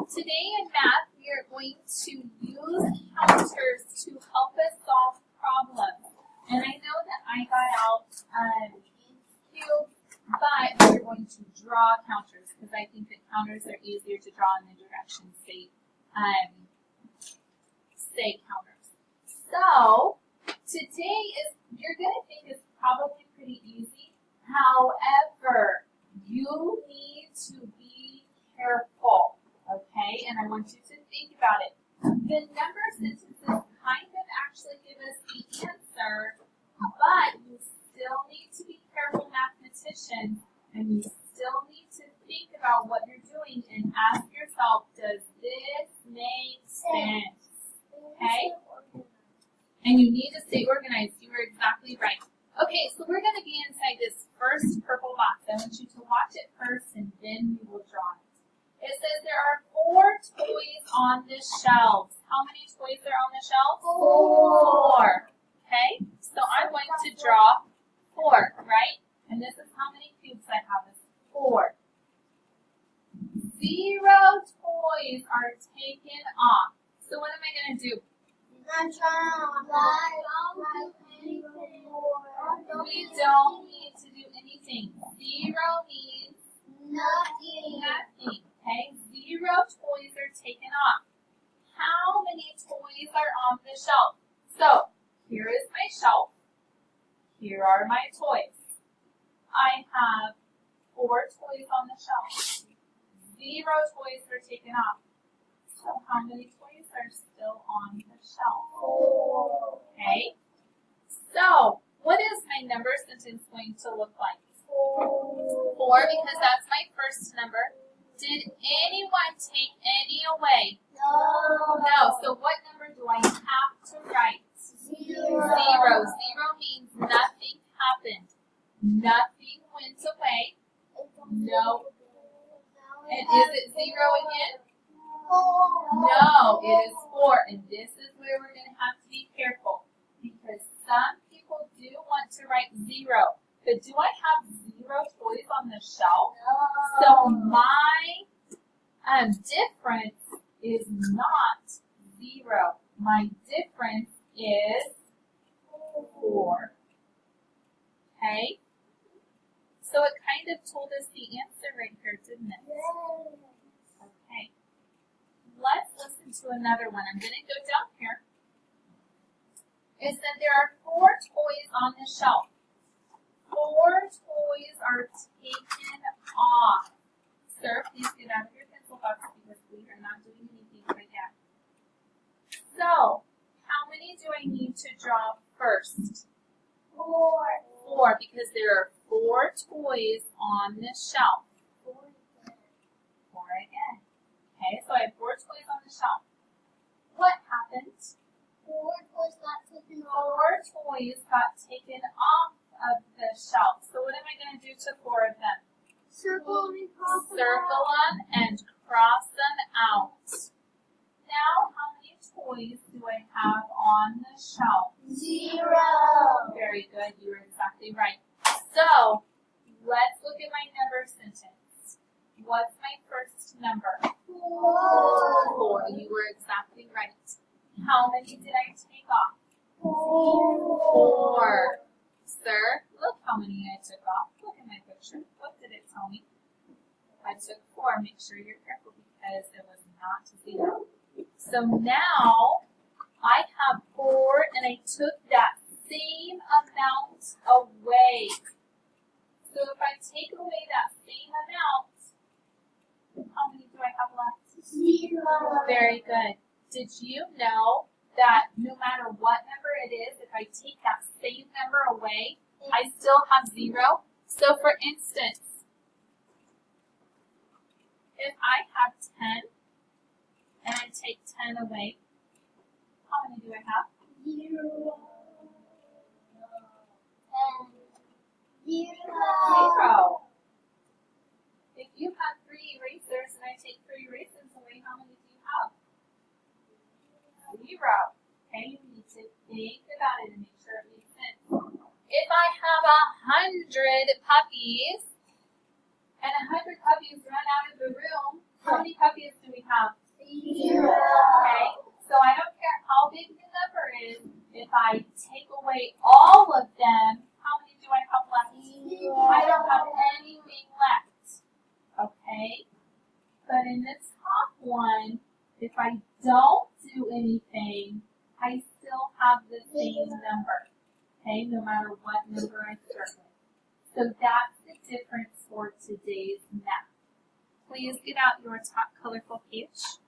Today in math, we are going to use counters to help us solve problems. And I know that I got out cubes, but we're going to draw counters because I think that counters are easier to draw in the directions say counters. So today you're going to think is probably pretty easy. However, you need to be careful. Okay, and I want you to think about it. The number sentences kind of actually give us the answer, but you still need to be careful mathematicians, and you still need to think about what you're doing and ask yourself, does this make sense? Okay? And you need to stay organized. You were exactly right. Okay, so we're going to be inside this first purple box. I want you to watch it first, and then we will draw it. It says there are 4 toys on the shelves. How many toys are on the shelves? 4. Okay, so I'm going to draw 4, right? And this is how many cubes I have. Is 4. 0 toys are taken off. So what am I going to do? We don't need to do anything. 0 means nothing. Okay, 0 toys are taken off. How many toys are on the shelf? So, here is my shelf. Here are my toys. I have 4 toys on the shelf. 0 toys are taken off. So, how many toys are still on the shelf? Okay, so what is my number sentence going to look like? 4 because that's my first number. Did anyone take any away? No. So what number do I have to write? 0. 0 means nothing happened. Nothing went away. No. And is it 0 again? No, it is 4. And this is where we're going to have to be careful. Because some people do want to write 0. But do I have 0 toys on the shelf? No. So my difference is not 0. My difference is 4. Okay? So it kind of told us the answer right here, didn't it? Okay. Let's listen to another one. I'm going to go down here. It said there are 4 toys on the shelf. 4 toys are taken off. Sir, please get out of your pencil box because we are not doing anything right yet. So, how many do I need to draw first? 4 because there are 4 toys on the shelf. 4 again. Okay, so I have 4 toys on the shelf. What happened? 4 toys got taken off of the shelf. So what am I going to do to 4 of them? Circle them and cross them out. Now, how many toys do I have on the shelf? 0. Very good. You were exactly right. So, let's look at my number sentence. What's my first number? 4. You were exactly right. How many did I take off? 4. Sir, look how many I took off. Look at my picture. What did it tell me? I took 4. Make sure you're careful because it was not 0. So now I have 4 and I took that same amount away. So if I take away that same amount, how many do I have left? 0. Very good. Did you know that no matter what number it is, if I take that same number away, I still have 0? So for instance, if I have 10 and I take 10 away, how many do I have? 0. 0. If you have 3 erasers and I take 3 erasers away, how many do you have? 0. Okay, you need to think about it and make sure it makes sense. If I have 100 puppies and 100 puppies run out of the room, How many puppies do we have? 0. Okay, so I don't care how big the number is. If I take away all of them, how many do I have left? 0. I don't have anything left. Okay, but in the top one, if I don't do anything, I still have the same number. Okay, no matter what number I start with. So that's the difference for today's math. Please get out your top colorful page.